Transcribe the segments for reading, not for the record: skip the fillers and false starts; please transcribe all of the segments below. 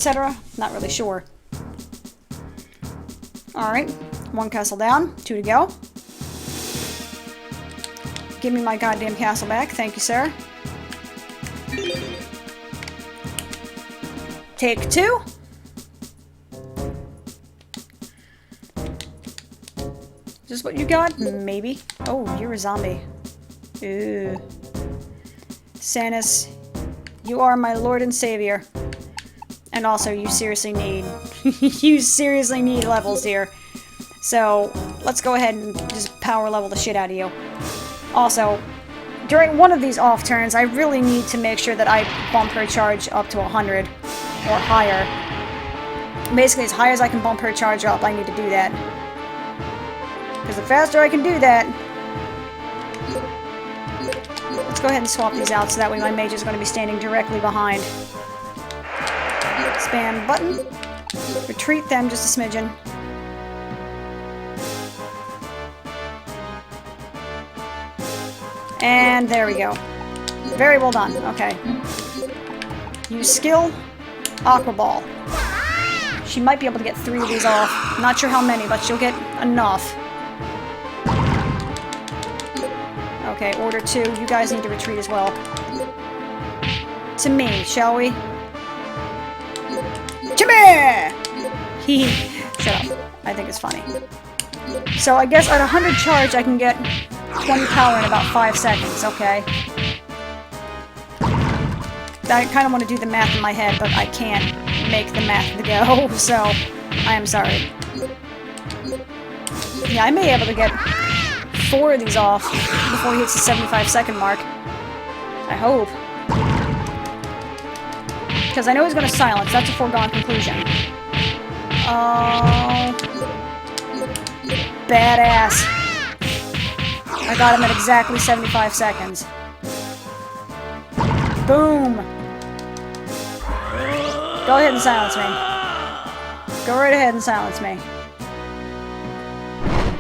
etc. Not really sure. Alright, 1 castle down, 2 to go. Give me my goddamn castle back, thank you, sir. Take 2. Is this what you got? Maybe. Oh, you're a zombie. Ooh. Sanus, you are my lord and savior. And also, you seriously need... you seriously need levels here. So, let's go ahead and just power level the shit out of you. Also, during one of these off turns, I really need to make sure that I bump her charge up to 100 or higher. Basically, as high as I can bump her charge up, I need to do that. Because the faster I can do that... Let's go ahead and swap these out so that way my mage is going to be standing directly behind. Spam button. Retreat them just a smidgen. And there we go. Very well done. Okay. Use skill. Aqua Ball. She might be able to get 3 of these off. Not sure how many, but she'll get enough. Okay, order 2. You guys need to retreat as well. To me, shall we? To me! Hee. Shut up. I think it's funny. So I guess at 100 charge I can get 20 power in about 5 seconds, okay. I kind of want to do the math in my head, but I can't make the math go, so I am sorry. Yeah, I may be able to get 4 of these off before he hits the 75-second mark. I hope. Because I know he's going to silence, that's a foregone conclusion. Oh... Badass. I got him at exactly 75 seconds. Boom! Go ahead and silence me. Go right ahead and silence me.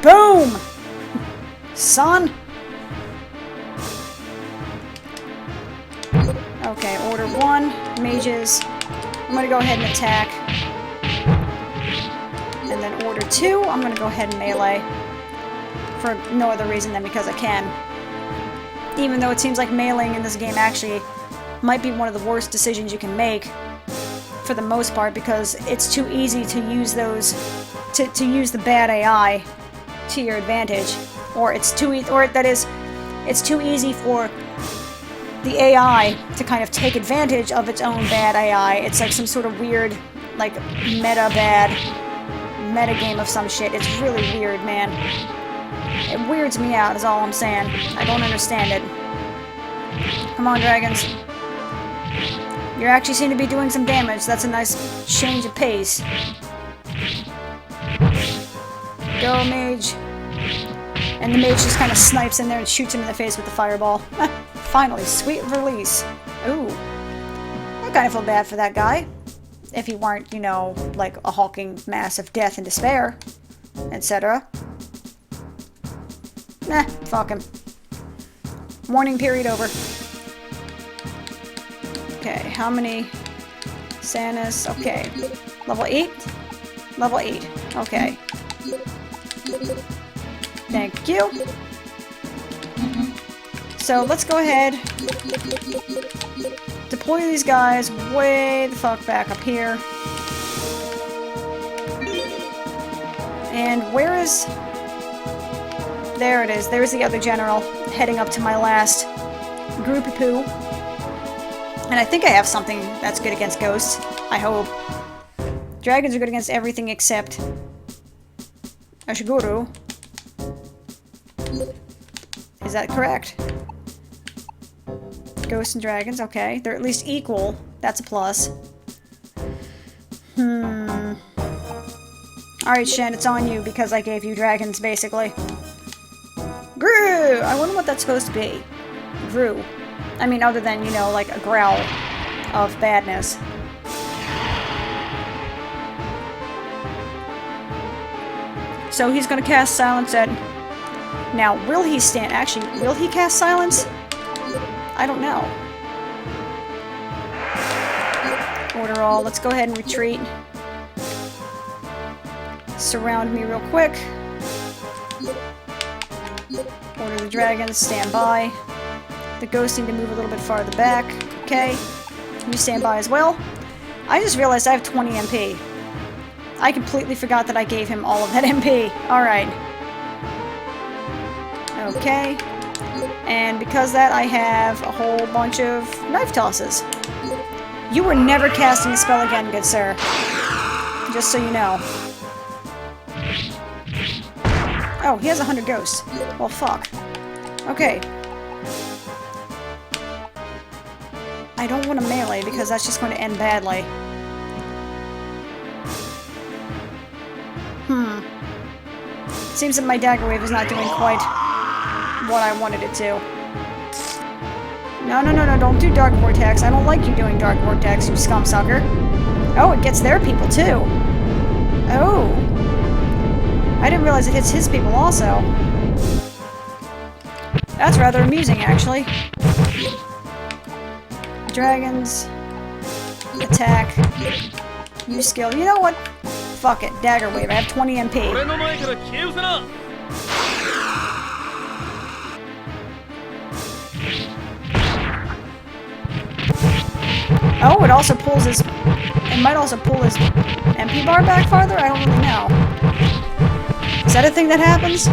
Boom! Son! Okay, order 1. Mages. I'm gonna go ahead and attack. And then order 2, I'm gonna go ahead and melee. For no other reason than because I can. Even though it seems like meleeing in this game actually might be one of the worst decisions you can make. For the most part, because it's too easy to use those... to use the bad AI to your advantage. Or it's too it's too easy for the AI to kind of take advantage of its own bad AI. It's like some sort of weird, like, meta game of some shit. It's really weird, man. It weirds me out, is all I'm saying. I don't understand it. Come on, dragons. You actually seem to be doing some damage. That's a nice change of pace. Go, mage. And the mage just kind of snipes in there and shoots him in the face with the fireball. Finally, sweet release. Ooh. I kind of feel bad for that guy. If he weren't, you know, like a hulking mass of death and despair, etc. Nah, fuck him. Warning period over. Okay, how many? Sanus, okay. Level 8? Level 8, okay. Thank you. So let's go ahead. Deploy these guys way the fuck back up here. And where is... There it is. There's the other general heading up to my last groupie poo. And I think I have something that's good against ghosts. I hope. Dragons are good against everything except Ashiguru. Is that correct? Ghosts and dragons, okay. They're at least equal. That's a plus. Alright, Shen, it's on you because I gave you dragons, basically. Grue! I wonder what that's supposed to be. Grue. I mean, other than, you know, like a growl of badness. So he's gonna cast silence at... Now, will he stand... Actually, will he cast silence? I don't know. it all. Let's go ahead and retreat. Surround me real quick. Order the dragons, stand by. The ghosts need to move a little bit farther back. Okay. You stand by as well. I just realized I have 20 MP. I completely forgot that I gave him all of that MP. Alright. Okay. And because of that, I have a whole bunch of knife tosses. You were never casting a spell again, good sir. Just so you know. Oh, he has 100 ghosts. Well, fuck. Okay. I don't want to melee because that's just going to end badly. Seems that my dagger wave is not doing quite what I wanted it to. No, no, no, no, don't do Dark Vortex. I don't like you doing Dark Vortex, you scum-sucker. Oh, it gets their people, too. Oh. I didn't realize it hits his people, also. That's rather amusing, actually. Dragons. Attack. Use skill. You know what? Fuck it. Dagger wave. I have 20 MP. Oh, it also pulls his... It might also pull his MP bar back farther? I don't really know. Is that a thing that happens?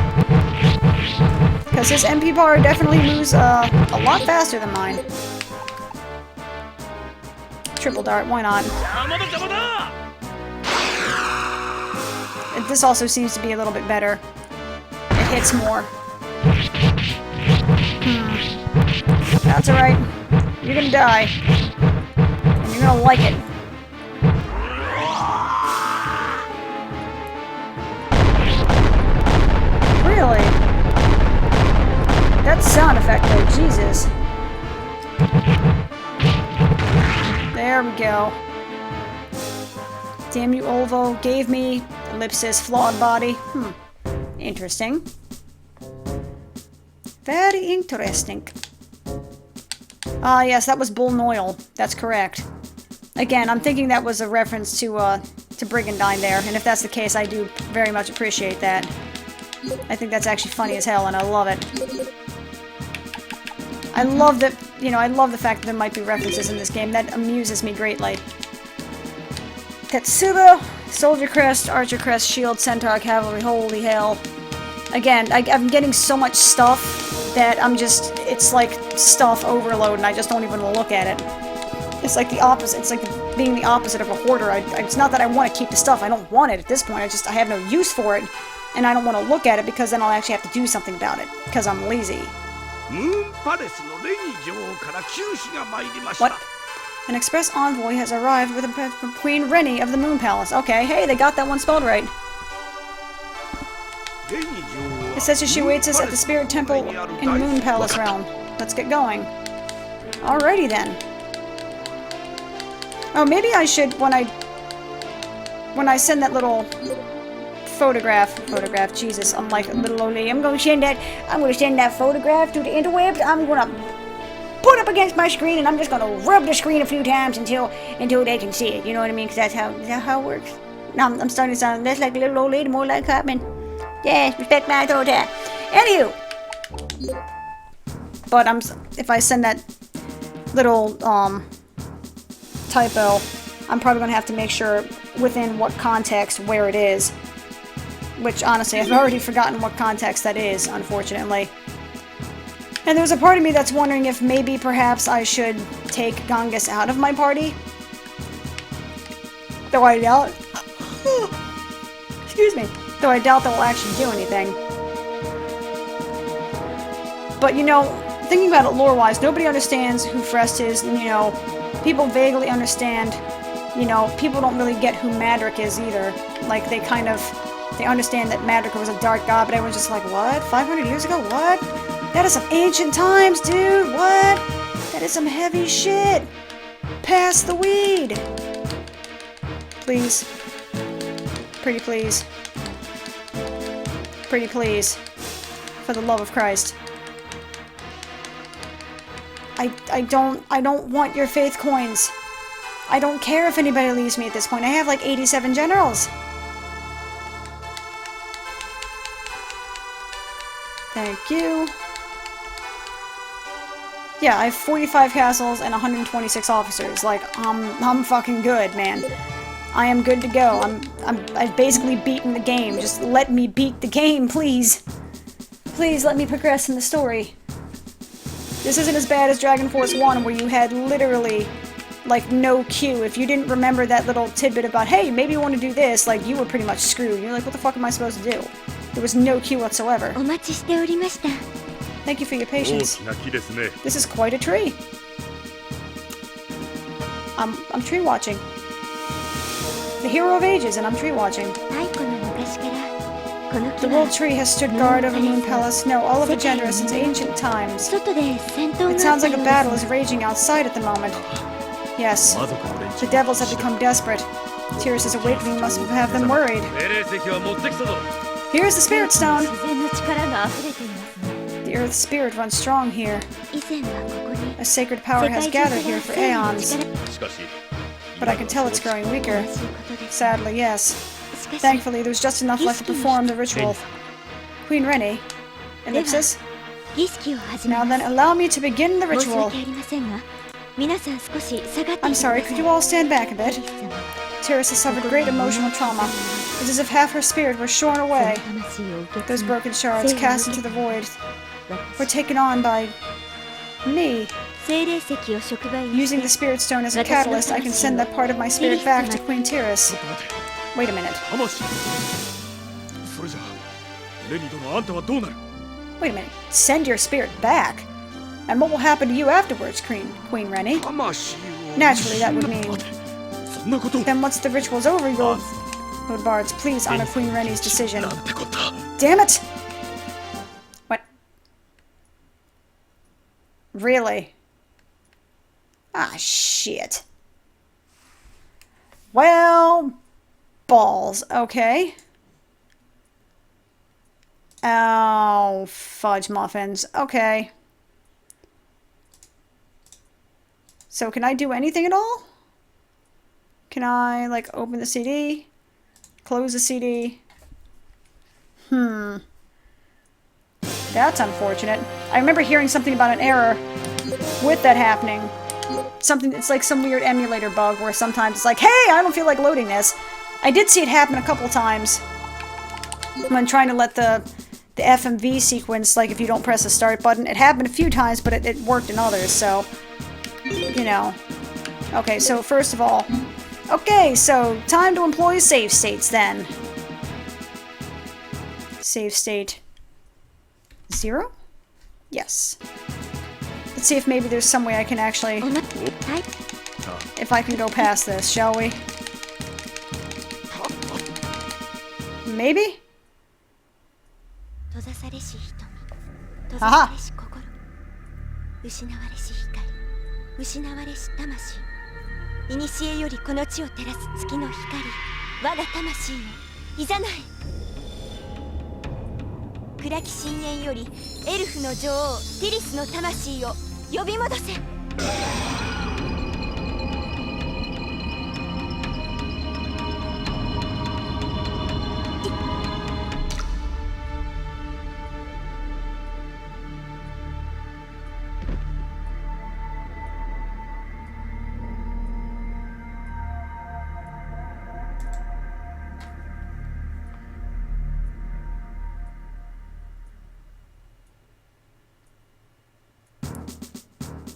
Because his MP bar definitely moves a lot faster than mine. Triple dart, why not? This also seems to be a little bit better. It hits more. That's alright. You're gonna die. And you're gonna like it. Really? That sound effect though, Jesus. There we go. Damn you, Olvo. Gave me Ellipsis flawed body. Interesting. Very interesting. Ah, yes, that was Bull Noil. That's correct. Again, I'm thinking that was a reference to Brigandine there, and if that's the case, I do very much appreciate that. I think that's actually funny as hell, and I love it. I love that, you know, I love the fact that there might be references in this game. That amuses me greatly. Tetsuba, Soldier Crest, Archer Crest, Shield, Centaur, Cavalry, holy hell. Again, I'm getting so much stuff that I'm just, it's like stuff overload and I just don't even look at it. It's like the opposite, it's like being the opposite of a hoarder. It's not that I want to keep the stuff, I don't want it at this point, I have no use for it. And I don't want to look at it because then I'll actually have to do something about it, because I'm lazy. What? An express envoy has arrived with from Queen Rennie of the Moon Palace. Okay, hey, they got that one spelled right. It says that she waits us at the Spirit Temple in Moon Palace realm. Let's get going. Alrighty then. Oh, maybe I should, when I send that little photograph, Jesus, I'm like a little old lady. I'm gonna send that photograph to the interwebs. I'm gonna put up against my screen and I'm just gonna rub the screen a few times until they can see it. You know what I mean? Because is that how it works? Now I'm starting to sound less like a little old lady, more like Hopman. Yes, respect my authority. Anywho. But if I send that little typo, I'm probably gonna have to make sure within what context where it is. Which honestly, I've already forgotten what context that is, unfortunately. And there's a part of me that's wondering if maybe perhaps I should take Gongus out of my party. Though I doubt. Excuse me. Though I doubt that will actually do anything. But you know, thinking about it lore-wise, nobody understands who Frest is, and you know, people vaguely understand, you know, people don't really get who Madrick is either. Like, they understand that Madrick was a dark god, but everyone's just like, what? 500 years ago? What? That is some ancient times, dude! What? That is some heavy shit! Pass the weed! Please. Pretty please. Pretty please. For the love of Christ. I don't want your faith coins. I don't care if anybody leaves me at this point. I have like 87 generals. Thank you. Yeah, I have 45 castles and 126 officers. Like, I'm fucking good, man. I am good to go. I've basically beaten the game. Just let me beat the game, please. Please let me progress in the story. This isn't as bad as Dragon Force 1, where you had literally, like, no cue. If you didn't remember that little tidbit about, hey, maybe you want to do this, like, you were pretty much screwed. You're like, what the fuck am I supposed to do? There was no cue whatsoever. Thank you for your patience. This is quite a tree. I'm tree watching. The hero of ages, and I'm tree watching. The world tree has stood guard over Moon Palace. No, all of Agendra since ancient times. It sounds like a battle is raging outside at the moment. Yes, the devils have become desperate. Tiras' awakening must have them worried. Here's the Spirit Stone! The Earth's spirit runs strong here. A sacred power has gathered here for aeons. But I can tell it's growing weaker. Sadly, yes. Thankfully, there's just enough left to perform the ritual. Queen Rennie. Ellipsis. Now then, allow me to begin the ritual. I'm sorry, could you all stand back a bit? Tiras has suffered great emotional trauma. It's as if half her spirit were shorn away. Those broken shards cast into the void were taken on by me. Using the Spirit Stone as a catalyst, I can send that part of my spirit back to Queen Tiras. Wait a minute. Wait a minute. Send your spirit back? And what will happen to you afterwards, Queen Rennie? Naturally, that would mean... Then once the ritual's over, Lord Bards, please honor Queen Rennie's decision. Damn it! What? Really? Ah, shit. Well... balls. Okay. Oh, fudge muffins. Okay. So can I do anything at all? Can I, like, open the CD? Close the CD? That's unfortunate. I remember hearing something about an error with that happening. Something, it's like some weird emulator bug where sometimes it's like, hey, I don't feel like loading this. I did see it happen a couple times when trying to let the FMV sequence, like if you don't press the start button. It happened a few times, but it worked in others, so, you know. Okay, so first of all, okay, so time to employ save states then. Save state 0? Yes. Let's see if maybe there's some way I can actually, if I can go past this, shall we? Maybe? Haha!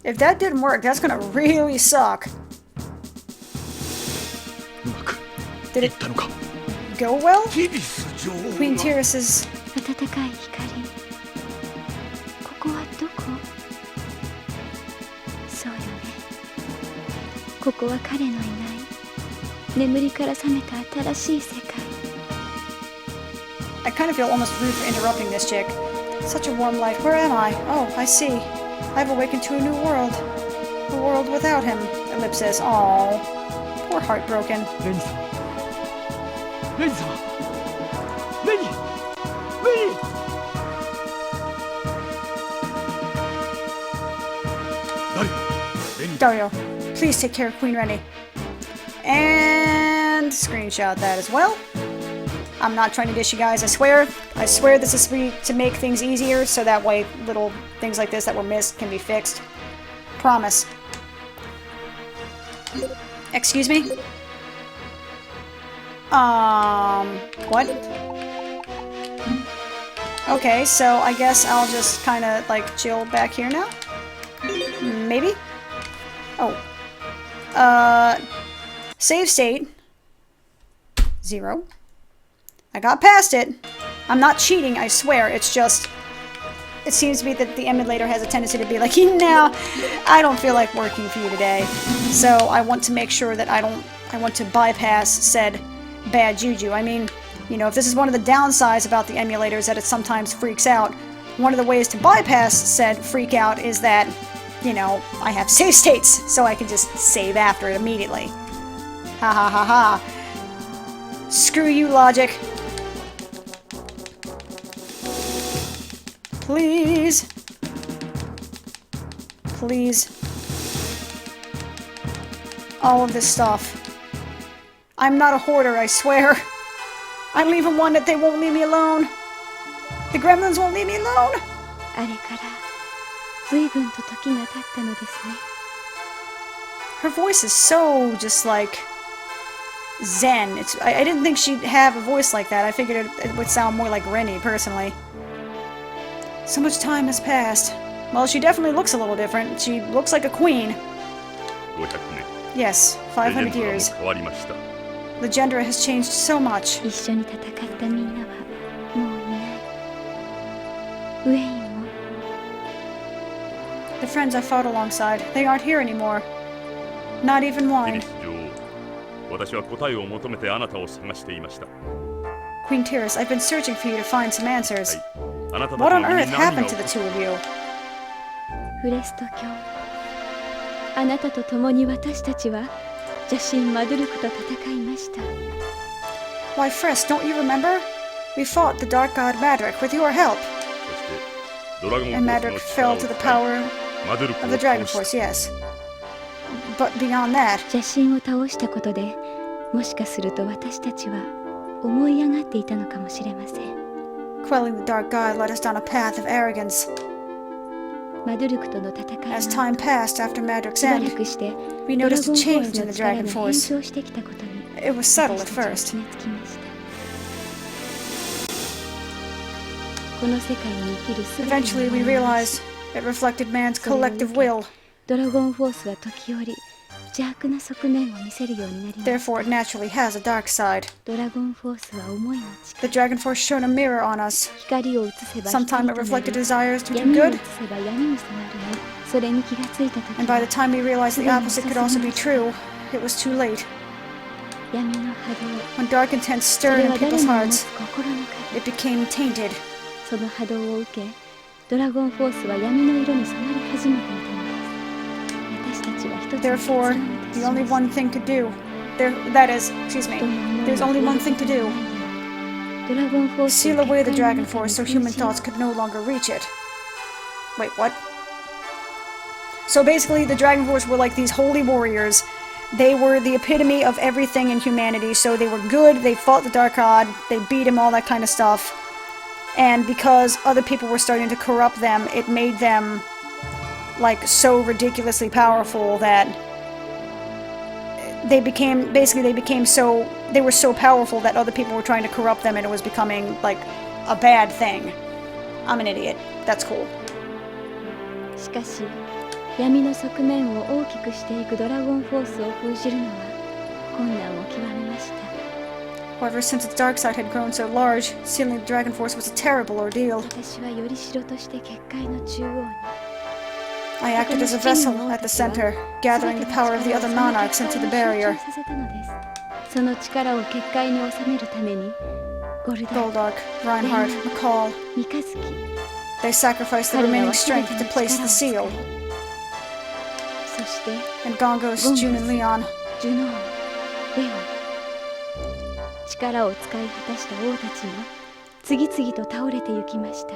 If that didn't work, that's gonna really suck. Did it go well? Queen Tiras' I kind of feel almost rude for interrupting this chick. Such a warm light. Where am I? Oh, I see. I've awakened to a new world. A world without him. Ellipsis. Aww. Poor heartbroken. Dario, please take care of Queen Rennie. And screenshot that as well. I'm not trying to dish you guys, I swear. I swear this is to make things easier, so that way little things like this that were missed can be fixed. Promise. Excuse me? What? Okay, so I guess I'll just kind of, like, chill back here now? Maybe? Oh. Save state. 0. I got past it. I'm not cheating, I swear. It's just... It seems to be that the emulator has a tendency to be like, no, I don't feel like working for you today. So I want to make sure that I want to bypass said bad juju. I mean, you know, if this is one of the downsides about the emulators, that it sometimes freaks out, one of the ways to bypass said freak out is that, you know, I have save states, so I can just save after it immediately. Ha ha ha ha. Screw you, logic. Please. Please. All of this stuff. I'm not a hoarder, I swear. I don't even want that they won't leave me alone. The gremlins won't leave me alone. Her voice is so just like zen. I didn't think she'd have a voice like that. I figured it would sound more like Rennie, personally. So much time has passed. Well, she definitely looks a little different. She looks like a queen. Yes, 500 years. Legendra has changed so much. The friends I fought alongside, they aren't here anymore. Not even one. Queen Tiras, I've been searching for you to find some answers. What on earth happened to the two of you? Why, Frest, don't you remember? We fought the Dark God Madrick with your help. And Madrick fell to the power of the Dragon Force, yes. But beyond that... Quelling the Dark God led us down a path of arrogance. As time passed after Madrick's end, we noticed a change in the Dragon Force. It was subtle at first. Eventually we realized it reflected man's collective will. Therefore, it naturally has a dark side. The Dragon Force shone a mirror on us. Sometime it reflected desires to do good. And by the time we realized the opposite could also be true, it was too late. When dark intent stirred in people's hearts, it became tainted. Therefore, the only one thing to do. There's only one thing to do. Seal away the Dragon Force so human thoughts could no longer reach it. Wait, what? So basically, the Dragon Force were like these holy warriors. They were the epitome of everything in humanity, so they were good, they fought the Dark God, they beat him, all that kind of stuff. And because other people were starting to corrupt them, it made them like so ridiculously powerful that they were so powerful that other people were trying to corrupt them, and it was becoming like a bad thing. I'm an idiot. That's cool. However, since its dark side had grown so large, sealing the Dragon Force was a terrible ordeal. I acted as a vessel at the center, gathering the power of the other monarchs into the barrier. Goldark, Reinhardt, McCall. They sacrificed the remaining strength to place the seal. And Gongos, June, and Leon.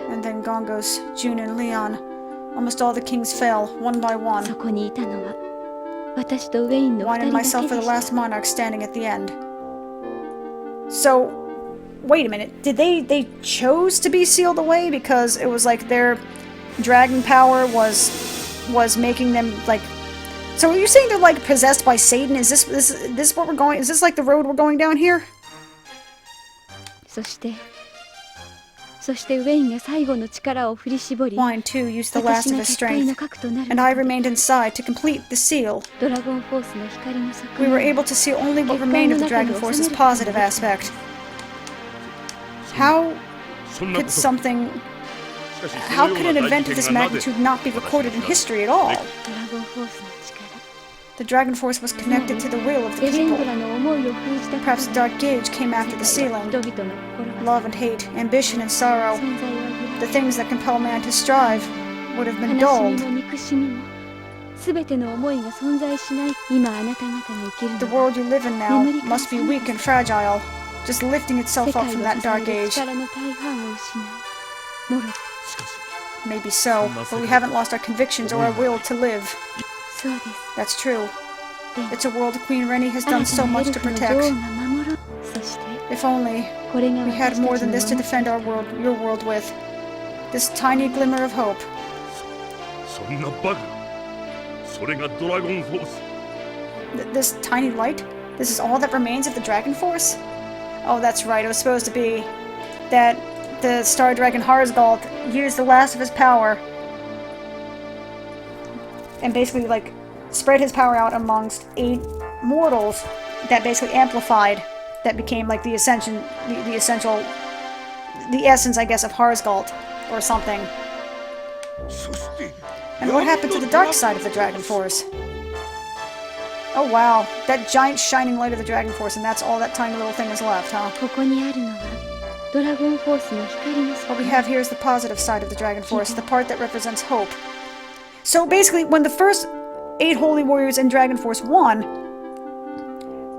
And then Gongos, June, and Leon. Almost all the kings fell, one by one. Wine and myself are the last monarch standing at the end. So, wait a minute. Did they chose to be sealed away because it was like their dragon power was making them like... So are you saying they're like possessed by Satan? Is this what we're going... Is this like the road we're going down here? Wine too used the last of his strength, and I remained inside to complete the seal. We were able to see only what remained of the Dragon Force's positive aspect. How could something... How could an event of this magnitude not be recorded in history at all? The Dragon Force was connected to the will of the people. Perhaps the Dark Gauge came after the sealing. Love and hate, ambition and sorrow, the things that compel man to strive, would have been dulled. The world you live in now must be weak and fragile, just lifting itself up from that Dark Age. Maybe so, but we haven't lost our convictions or our will to live. That's true. It's a world Queen Rennie has done so much to protect. If only we had more than this to defend our world, your world with. This tiny glimmer of hope. This tiny light? This is all that remains of the Dragon Force? Oh, that's right. It was supposed to be that the Star Dragon Harzgalt used the last of his power and basically, like, spread his power out amongst 8 mortals that basically amplified, that became, like, the essential, the essence, I guess, of Harzgalt, or something. And what happened to the dark side of the Dragon Force? Oh wow, that giant shining light of the Dragon Force, and that's all that tiny little thing is left, huh? What we have here is the positive side of the Dragon Force, the part that represents hope. So basically, when the first 8 Holy Warriors in Dragon Force won,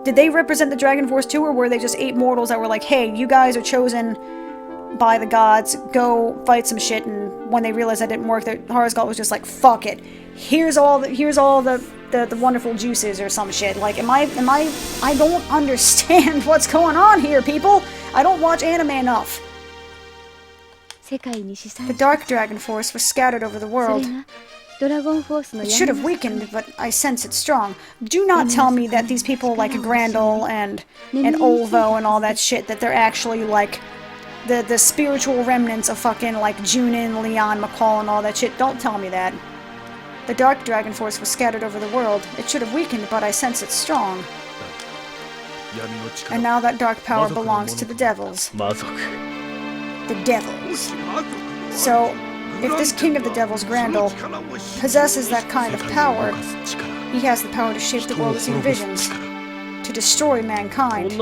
did they represent the Dragon Force too, or were they just 8 mortals that were like, hey, you guys are chosen by the gods, go fight some shit, and when they realized that didn't work, Harzgalt was just like, fuck it. Here's all the wonderful juices or some shit. Like, I don't understand what's going on here, people! I don't watch anime enough. The Dark Dragon Force was scattered over the world. It should have weakened, but I sense it's strong. Do not tell me that these people like Grandel and Olvo and all that shit, that they're actually like the spiritual remnants of fucking like Junin, Leon, McCall and all that shit. Don't tell me that. The Dark Dragon Force was scattered over the world. It should have weakened, but I sense it's strong. And now that dark power belongs to the devils. The devils. So, if this king of the devils, Grandel, possesses that kind of power, he has the power to shape the world as he envisions, to destroy mankind. The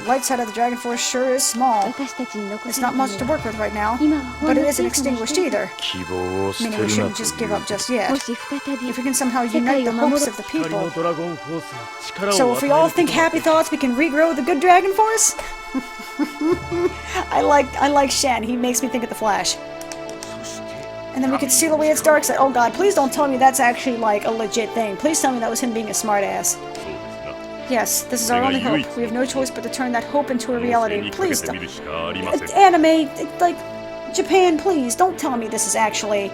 light side of the Dragon Force sure is small. It's not much to work with right now, but it isn't extinguished either. Meaning we shouldn't just give up just yet. If we can somehow unite the hopes of the people. So if we all think happy thoughts, we can regrow the good Dragon Force? I like Shen. He makes me think of the Flash. And then we could seal away its dark side. Oh god, please don't tell me that's actually like a legit thing. Please tell me that was him being a smartass. Yes, this is our only hope. We have no choice but to turn that hope into a reality. Please don't. Anime, like, Japan, please, don't tell me this is actually...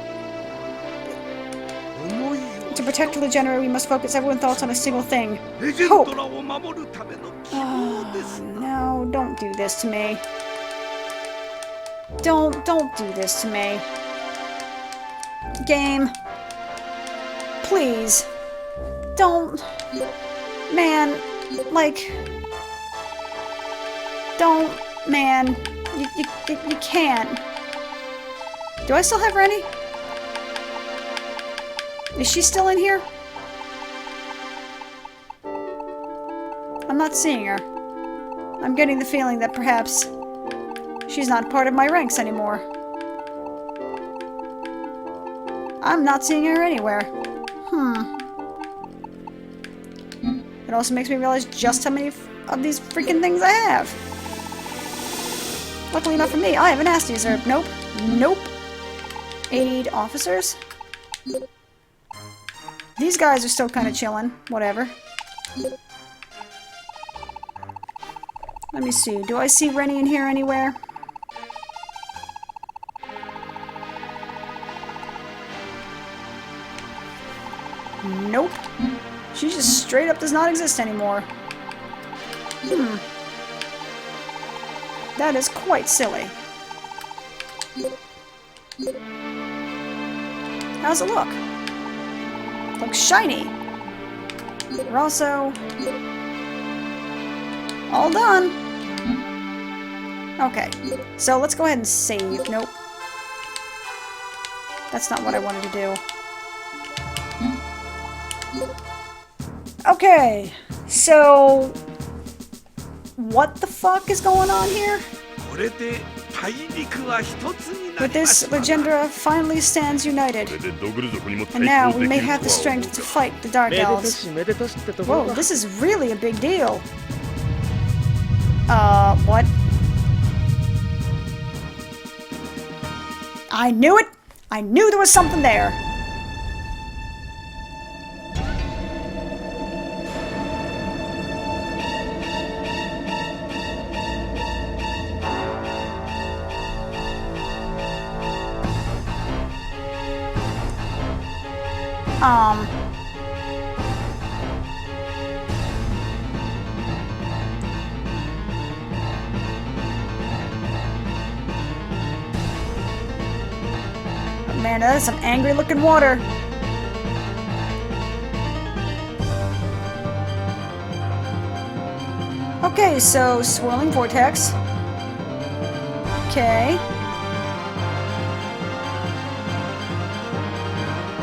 To protect the Legionary, we must focus everyone's thoughts on a single thing. Hope! Oh, no, don't do this to me. Don't do this to me. Game. Please. Don't. Man. Like. Don't. Man. You can't. Do I still have Rennie? Is she still in here? I'm not seeing her. I'm getting the feeling that perhaps she's not part of my ranks anymore. I'm not seeing her anywhere. It also makes me realize just how many of these freaking things I have. Luckily not for me, I have an Asti Zerb. Nope. Nope. Aid officers? These guys are still kind of chilling. Whatever. Let me see. Do I see Rennie in here anywhere? Nope. She just straight up does not exist anymore. That is quite silly. How's it look? Looks shiny. We're also all done. Okay, so let's go ahead and save. Nope. That's not what I wanted to do. Okay, so what the fuck is going on here? With this, Legendra finally stands united. And now we may have the strength to fight the Dark Elves. Whoa, this is really a big deal. What? I knew it! I knew there was something there! Man, that is some angry looking water. Okay, so swirling vortex. Okay.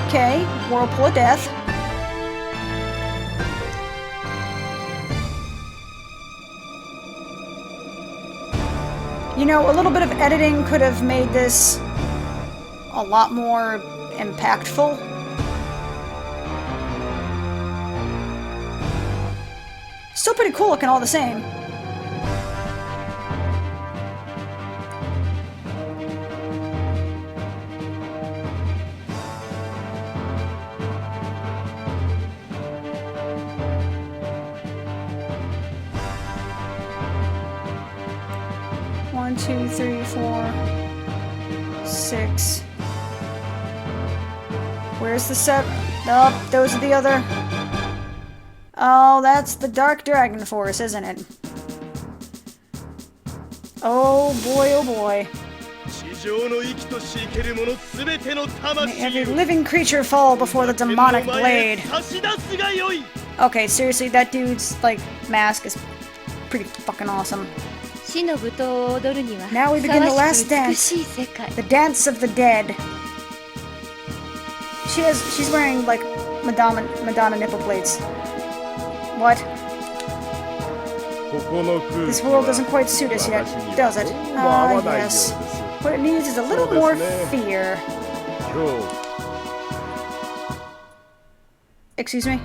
Okay, whirlpool of death. You know, a little bit of editing could have made this a lot more impactful. Still pretty cool looking all the same. One, two, three, 4, 6. Where's the set? Oh, those are the other. Oh, that's the Dark Dragon Force, isn't it? Oh boy, oh boy. May every living creature fall before the demonic blade. Okay, seriously, that dude's, like, mask is pretty fucking awesome. Now we begin the last dance. The dance of the dead. She's wearing, like, Madonna nipple plates. What? This world doesn't quite suit us yet, does it? Ah, yes. What it needs is a little more fear. Excuse me?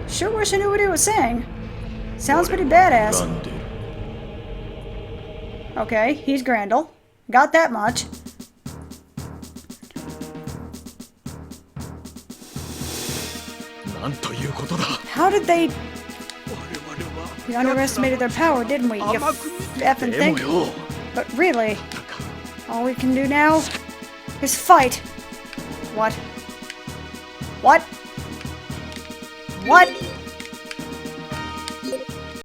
Sure wish I knew what he was saying. Sounds pretty badass. Okay, he's Grendel. Got that much. How did they... We underestimated their power, didn't we? You effing think. But really, all we can do now is fight. What? What?